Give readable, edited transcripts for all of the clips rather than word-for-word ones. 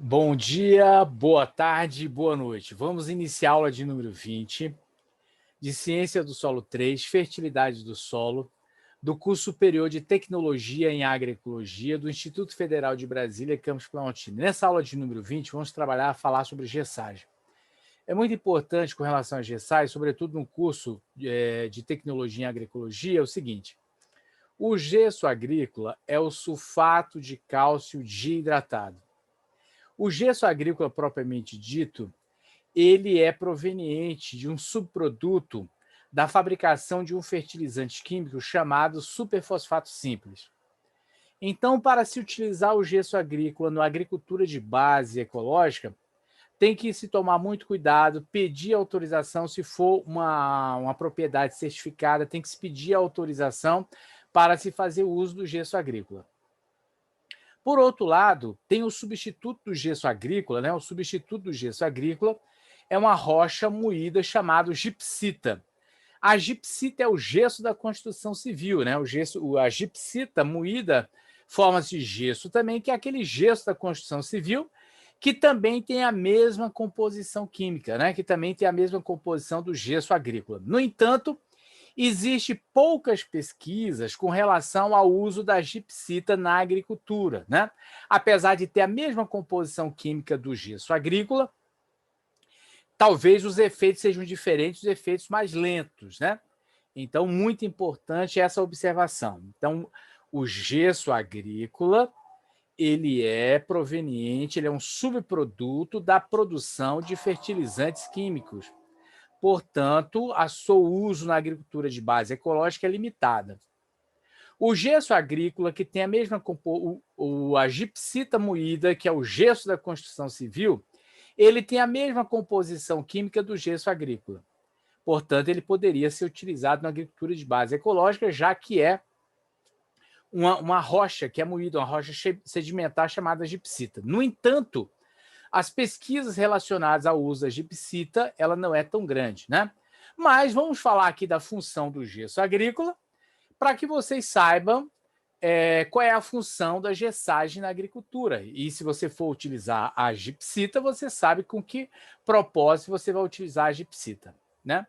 Bom dia, boa tarde, boa noite. Vamos iniciar a aula de número 20, de Ciência do Solo 3, Fertilidade do Solo, do curso superior de Tecnologia em Agroecologia do Instituto Federal de Brasília, Campus Planaltina. Nessa aula de número 20, vamos falar sobre gessagem. É muito importante com relação à gessagem, sobretudo no curso de Tecnologia em Agroecologia, é o seguinte: o gesso agrícola é o sulfato de cálcio diidratado. O gesso agrícola propriamente dito, ele é proveniente de um subproduto da fabricação de um fertilizante químico chamado superfosfato simples. Então, para se utilizar o gesso agrícola na agricultura de base ecológica, tem que se tomar muito cuidado, pedir autorização, se for uma propriedade certificada, tem que se pedir autorização para se fazer uso do gesso agrícola. Por outro lado, tem o substituto do gesso agrícola, né? O substituto do gesso agrícola é uma rocha moída chamada gipsita. A gipsita é o gesso da construção civil, né? A gipsita moída forma-se gesso também, que é aquele gesso da construção civil, que também tem a mesma composição química, né? Que também tem a mesma composição do gesso agrícola. No entanto, existe poucas pesquisas com relação ao uso da gipsita na agricultura, né? Apesar de ter a mesma composição química do gesso agrícola, talvez os efeitos sejam diferentes, os efeitos mais lentos, né? Então, muito importante essa observação. Então, o gesso agrícola, ele é proveniente, ele é um subproduto da produção de fertilizantes químicos. Portanto, o seu uso na agricultura de base ecológica é limitada. O gesso agrícola, que tem a mesma a gipsita moída, que é o gesso da construção civil, ele tem a mesma composição química do gesso agrícola. Portanto, ele poderia ser utilizado na agricultura de base ecológica, já que é uma rocha que é moída, uma rocha sedimentar chamada gipsita. No entanto, as pesquisas relacionadas ao uso da gipsita, ela não é tão grande, né? Mas vamos falar aqui da função do gesso agrícola, para que vocês saibam qual é a função da gessagem na agricultura. E se você for utilizar a gipsita, você sabe com que propósito você vai utilizar a gipsita, né?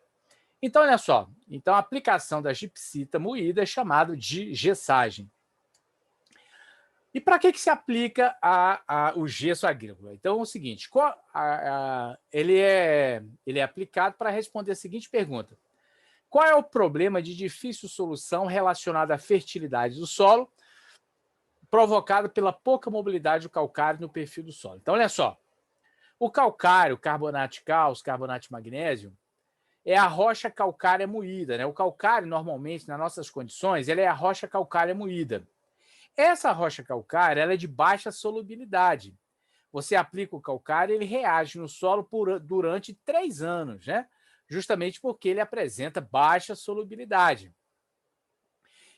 Então, olha só. Então, a aplicação da gipsita moída é chamado de gessagem. E para que se aplica o gesso agrícola? Então, é o seguinte, ele é aplicado para responder a seguinte pergunta: qual é o problema de difícil solução relacionado à fertilidade do solo, provocado pela pouca mobilidade do calcário no perfil do solo? Então, olha só, o calcário, carbonato de cálcio, carbonato de magnésio, é a rocha calcária moída, né? O calcário, normalmente, nas nossas condições, ele é a rocha calcária moída. Essa rocha calcária ela é de baixa solubilidade. Você aplica o calcário, ele reage no solo durante 3 anos, né? Justamente porque ele apresenta baixa solubilidade.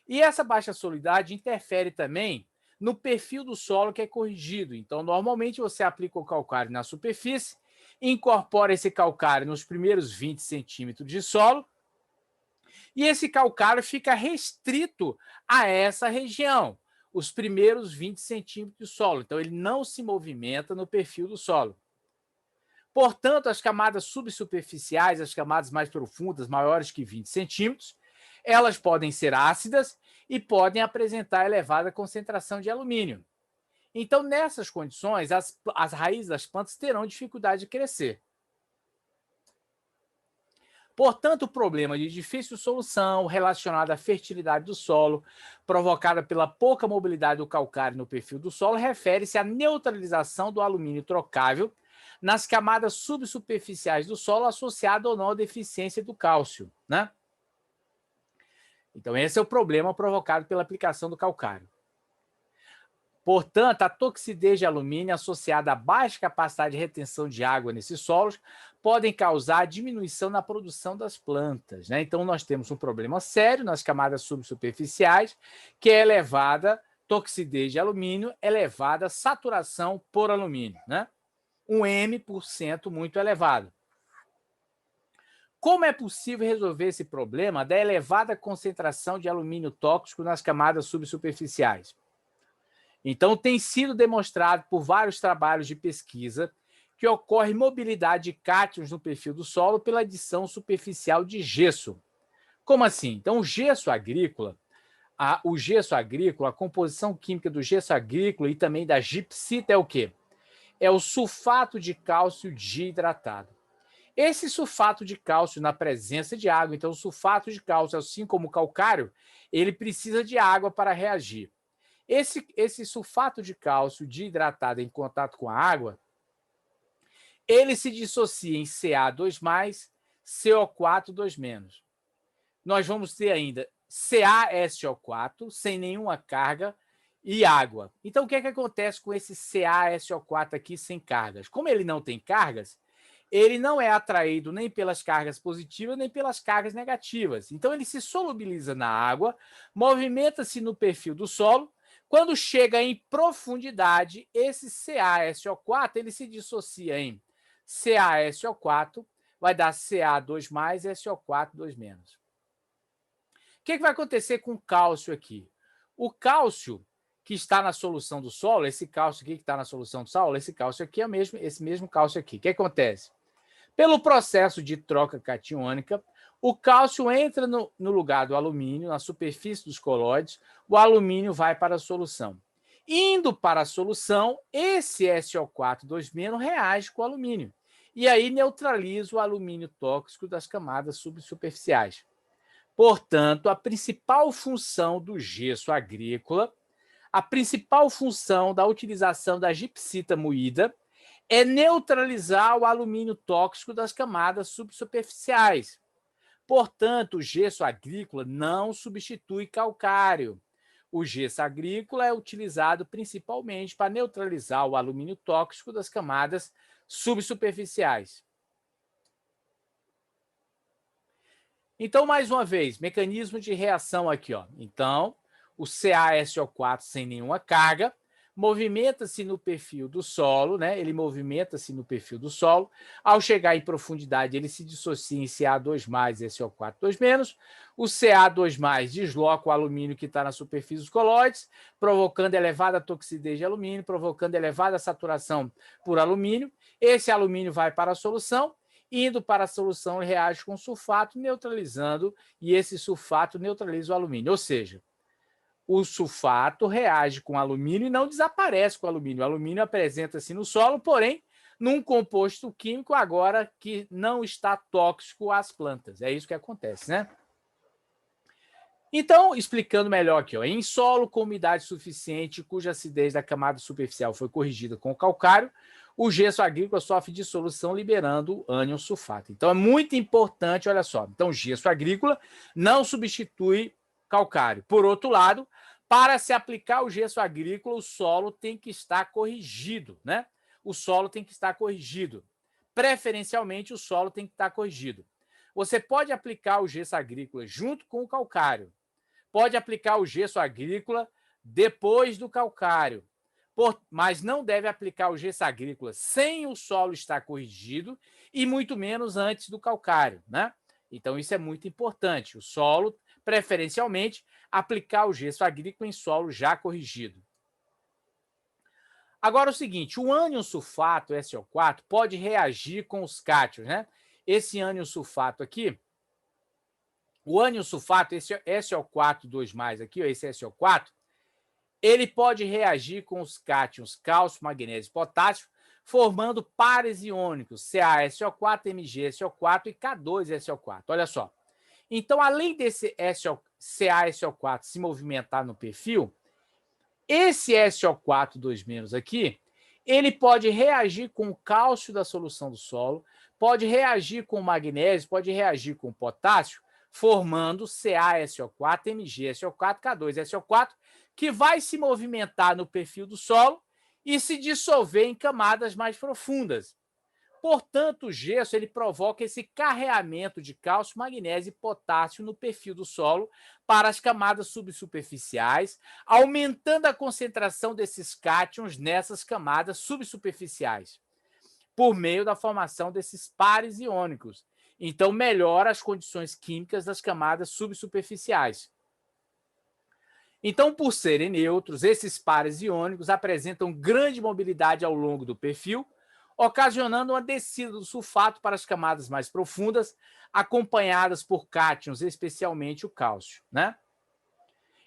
E essa baixa solubilidade interfere também no perfil do solo que é corrigido. Então, normalmente, você aplica o calcário na superfície, incorpora esse calcário nos primeiros 20 centímetros de solo, e esse calcário fica restrito a essa região, os primeiros 20 centímetros de solo. Então, ele não se movimenta no perfil do solo. Portanto, as camadas subsuperficiais, as camadas mais profundas, maiores que 20 centímetros, elas podem ser ácidas e podem apresentar elevada concentração de alumínio. Então, nessas condições, as raízes das plantas terão dificuldade de crescer. Portanto, o problema de difícil solução relacionado à fertilidade do solo, provocada pela pouca mobilidade do calcário no perfil do solo, refere-se à neutralização do alumínio trocável nas camadas subsuperficiais do solo, associado ou não à deficiência do cálcio, né? Então, esse é o problema provocado pela aplicação do calcário. Portanto, a toxidez de alumínio associada à baixa capacidade de retenção de água nesses solos podem causar diminuição na produção das plantas, né? Então, nós temos um problema sério nas camadas subsuperficiais, que é elevada toxidez de alumínio, elevada saturação por alumínio, né? Um M% muito elevado. Como é possível resolver esse problema da elevada concentração de alumínio tóxico nas camadas subsuperficiais? Então, tem sido demonstrado por vários trabalhos de pesquisa que ocorre mobilidade de cátions no perfil do solo pela adição superficial de gesso. Como assim? Então, o gesso agrícola, a composição química do gesso agrícola e também da gipsita é o quê? É o sulfato de cálcio diidratado. Esse sulfato de cálcio na presença de água, então o sulfato de cálcio, assim como o calcário, ele precisa de água para reagir. Esse sulfato de cálcio diidratado em contato com a água, ele se dissocia em Ca2+, CO4 2-. Nós vamos ter ainda CaSO4, sem nenhuma carga, e água. Então, o que é que acontece com esse CaSO4 aqui sem cargas? Como ele não tem cargas, ele não é atraído nem pelas cargas positivas, nem pelas cargas negativas. Então, ele se solubiliza na água, movimenta-se no perfil do solo. Quando chega em profundidade, esse CaSO4 ele se dissocia em CaSO4, vai dar Ca2+, SO4 2-. O que vai acontecer com o cálcio aqui? O cálcio que está na solução do solo, esse cálcio aqui que está na solução do solo, esse cálcio aqui é esse mesmo cálcio aqui. O que acontece? Pelo processo de troca catiônica, o cálcio entra no lugar do alumínio, na superfície dos colóides, o alumínio vai para a solução. Indo para a solução, esse SO4 2- reage com o alumínio. E aí neutraliza o alumínio tóxico das camadas subsuperficiais. Portanto, a principal função do gesso agrícola, a principal função da utilização da gipsita moída é neutralizar o alumínio tóxico das camadas subsuperficiais. Portanto, o gesso agrícola não substitui calcário. O gesso agrícola é utilizado principalmente para neutralizar o alumínio tóxico das camadas subsuperficiais. Então, mais uma vez, mecanismo de reação aqui, ó. Então, o CaSO4 sem nenhuma carga movimenta-se no perfil do solo, né? Ele movimenta-se no perfil do solo. Ao chegar em profundidade, ele se dissocia em Ca2+, SO4 2-. O Ca2+ desloca o alumínio que está na superfície dos colóides, provocando elevada toxidez de alumínio, provocando elevada saturação por alumínio. Esse alumínio vai para a solução. Indo para a solução, ele reage com sulfato, neutralizando, e esse sulfato neutraliza o alumínio. Ou seja, o sulfato reage com o alumínio e não desaparece com o alumínio. O alumínio apresenta-se no solo, porém, num composto químico agora que não está tóxico às plantas. É isso que acontece, né? Então, explicando melhor aqui, ó, em solo com umidade suficiente, cuja acidez da camada superficial foi corrigida com o calcário, o gesso agrícola sofre dissolução liberando ânion sulfato. Então, é muito importante, olha só. Então, gesso agrícola não substitui calcário. Por outro lado, para se aplicar o gesso agrícola, o solo tem que estar corrigido, né? O solo tem que estar corrigido. Preferencialmente, o solo tem que estar corrigido. Você pode aplicar o gesso agrícola junto com o calcário. Pode aplicar o gesso agrícola depois do calcário, mas não deve aplicar o gesso agrícola sem o solo estar corrigido e muito menos antes do calcário, né? Então, isso é muito importante. O solo, preferencialmente, aplicar o gesso agrícola em solo já corrigido. Agora, o seguinte, o ânion sulfato, SO4, pode reagir com os cátions, né? Esse ânion sulfato aqui, o ânion sulfato, esse SO4 2+ aqui, esse SO4, ele pode reagir com os cátions cálcio, magnésio e potássio, formando pares iônicos, CaSO4, MgSO4 e K2SO4. Olha só. Então, além desse CaSO4 se movimentar no perfil, esse SO4 2- aqui, ele pode reagir com o cálcio da solução do solo, pode reagir com o magnésio, pode reagir com o potássio, formando CaSO4, MgSO4, K2SO4, que vai se movimentar no perfil do solo e se dissolver em camadas mais profundas. Portanto, o gesso ele provoca esse carreamento de cálcio, magnésio e potássio no perfil do solo para as camadas subsuperficiais, aumentando a concentração desses cátions nessas camadas subsuperficiais, por meio da formação desses pares iônicos. Então, melhora as condições químicas das camadas subsuperficiais. Então, por serem neutros, esses pares iônicos apresentam grande mobilidade ao longo do perfil, ocasionando uma descida do sulfato para as camadas mais profundas, acompanhadas por cátions, especialmente o cálcio, né?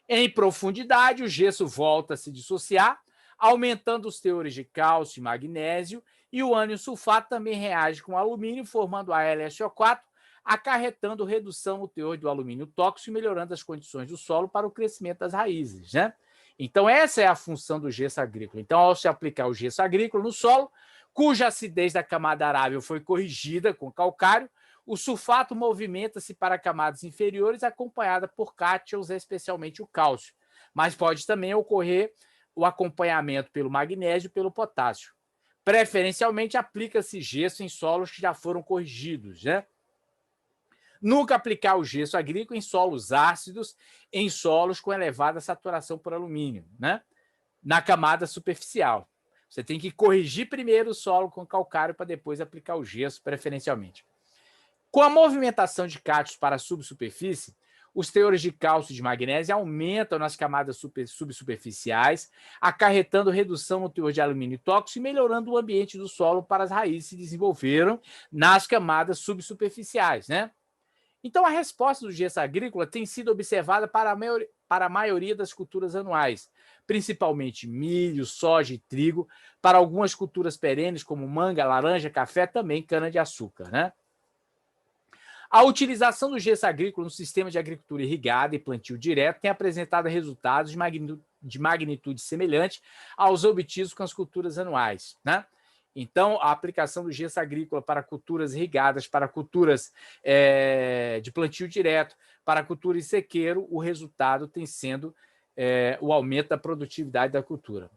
Em profundidade, o gesso volta a se dissociar, aumentando os teores de cálcio e magnésio, e o ânion sulfato também reage com o alumínio, formando a LSO4, acarretando redução no teor do alumínio tóxico e melhorando as condições do solo para o crescimento das raízes, né? Então, essa é a função do gesso agrícola. Então, ao se aplicar o gesso agrícola no solo, cuja acidez da camada arável foi corrigida com calcário, o sulfato movimenta-se para camadas inferiores, acompanhada por cátions, especialmente o cálcio. Mas pode também ocorrer o acompanhamento pelo magnésio e pelo potássio. Preferencialmente, aplica-se gesso em solos que já foram corrigidos, né? Nunca aplicar o gesso agrícola em solos ácidos, em solos com elevada saturação por alumínio, né? Na camada superficial. Você tem que corrigir primeiro o solo com calcário para depois aplicar o gesso, preferencialmente. Com a movimentação de cátions para a subsuperfície, os teores de cálcio e de magnésio aumentam nas camadas subsuperficiais, acarretando redução no teor de alumínio tóxico e melhorando o ambiente do solo para as raízes que se desenvolveram nas camadas subsuperficiais, né? Então, a resposta do gesso agrícola tem sido observada para a maioria das culturas anuais, principalmente milho, soja e trigo, para algumas culturas perenes, como manga, laranja, café, também cana-de-açúcar, né? A utilização do gesso agrícola no sistema de agricultura irrigada e plantio direto tem apresentado resultados de magnitude semelhante aos obtidos com as culturas anuais, né? Então, a aplicação do gesso agrícola para culturas irrigadas, para culturas de plantio direto, para cultura em sequeiro, o resultado tem sendo o aumento da produtividade da cultura.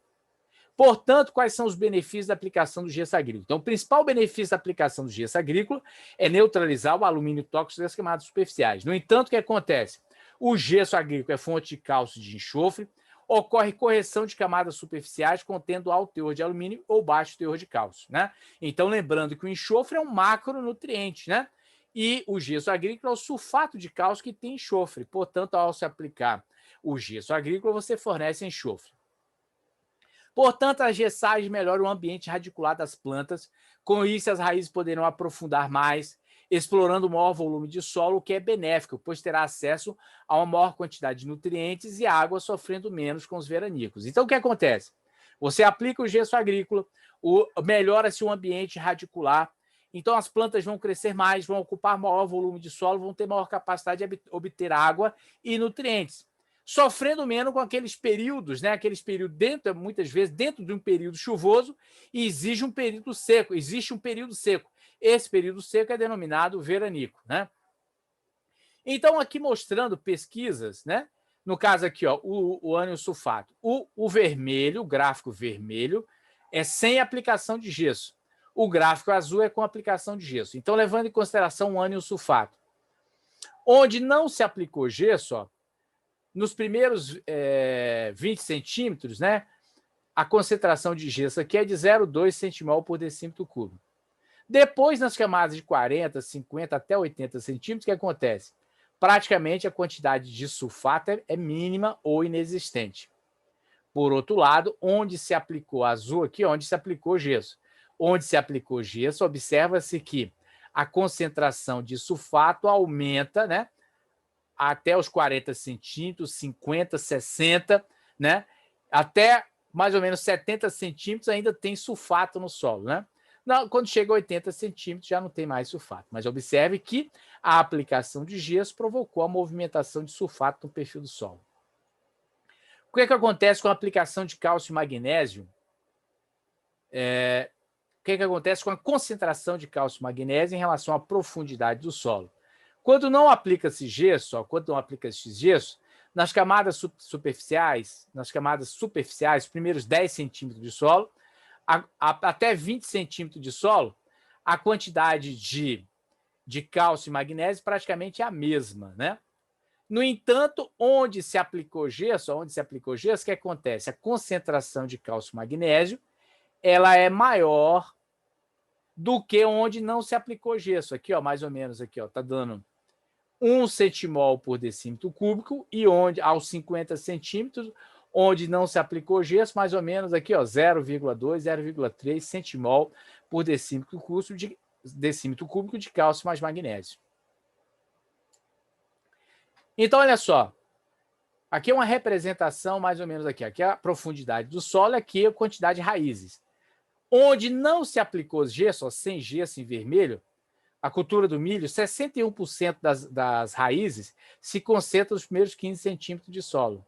Portanto, quais são os benefícios da aplicação do gesso agrícola? Então, o principal benefício da aplicação do gesso agrícola é neutralizar o alumínio tóxico das camadas superficiais. No entanto, o que acontece? O gesso agrícola é fonte de cálcio e de enxofre, ocorre correção de camadas superficiais contendo alto teor de alumínio ou baixo teor de cálcio, né? Então, lembrando que o enxofre é um macronutriente, né? E o gesso agrícola é o sulfato de cálcio que tem enxofre. Portanto, ao se aplicar o gesso agrícola, você fornece enxofre. Portanto, a gessagem melhora o ambiente radicular das plantas, com isso as raízes poderão aprofundar mais, explorando o maior volume de solo, o que é benéfico, pois terá acesso a uma maior quantidade de nutrientes e água, sofrendo menos com os veranicos. Então, o que acontece? Você aplica o gesso agrícola, melhora-se o ambiente radicular, então as plantas vão crescer mais, vão ocupar maior volume de solo, vão ter maior capacidade de obter água e nutrientes, sofrendo menos com aqueles períodos, né? Aqueles períodos muitas vezes dentro de um período chuvoso, e existe um período seco. Esse período seco é denominado veranico, né? Então, aqui mostrando pesquisas, né? No caso aqui, ó, o ânion sulfato. O vermelho, o gráfico vermelho, é sem aplicação de gesso. O gráfico azul é com aplicação de gesso. Então, levando em consideração o ânion sulfato. Onde não se aplicou gesso, ó, nos primeiros 20 centímetros, né, a concentração de gesso aqui é de 0,2 centimol por decímetro cúbico. Depois, nas camadas de 40, 50 até 80 centímetros, o que acontece? Praticamente a quantidade de sulfato é mínima ou inexistente. Por outro lado, onde se aplicou azul aqui, onde se aplicou gesso. Onde se aplicou gesso, observa-se que a concentração de sulfato aumenta, né, até os 40 centímetros, 50, 60, né? Até mais ou menos 70 centímetros ainda tem sulfato no solo, né? Não, quando chega a 80 centímetros já não tem mais sulfato. Mas observe que a aplicação de gesso provocou a movimentação de sulfato no perfil do solo. O que acontece com a aplicação de cálcio e magnésio? O que acontece com a concentração de cálcio e magnésio em relação à profundidade do solo? Quando não aplica-se gesso, nas camadas superficiais, os primeiros 10 centímetros de solo, até 20 centímetros de solo, a quantidade de cálcio e magnésio praticamente é a mesma, né? No entanto, onde se aplicou gesso, o que acontece? A concentração de cálcio e magnésio ela é maior do que onde não se aplicou gesso. Aqui, ó, mais ou menos aqui, ó, tá dando 1 centimol por decímetro cúbico, e onde aos 50 centímetros, onde não se aplicou gesso, mais ou menos aqui, 0,2, 0,3 centimol por decímetro cúbico de cálcio mais magnésio. Então, olha só, aqui é uma representação mais ou menos aqui é a profundidade do solo, aqui a quantidade de raízes. Onde não se aplicou gesso, sem gesso em vermelho, a cultura do milho, 61% das raízes se concentram nos primeiros 15 centímetros de solo.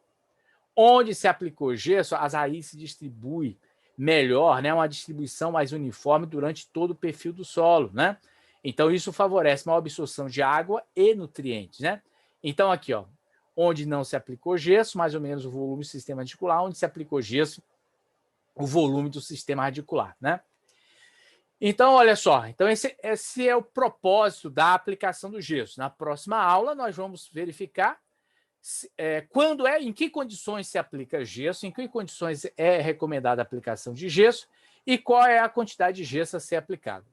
Onde se aplicou gesso, as raízes se distribuem melhor, né? Uma distribuição mais uniforme durante todo o perfil do solo, né? Então, isso favorece uma absorção de água e nutrientes, né? Então, aqui, onde não se aplicou gesso, mais ou menos o volume do sistema radicular, onde se aplicou gesso, o volume do sistema radicular, né? Então, olha só, então esse é o propósito da aplicação do gesso. Na próxima aula, nós vamos verificar em que condições se aplica gesso, em que condições é recomendada a aplicação de gesso e qual é a quantidade de gesso a ser aplicado.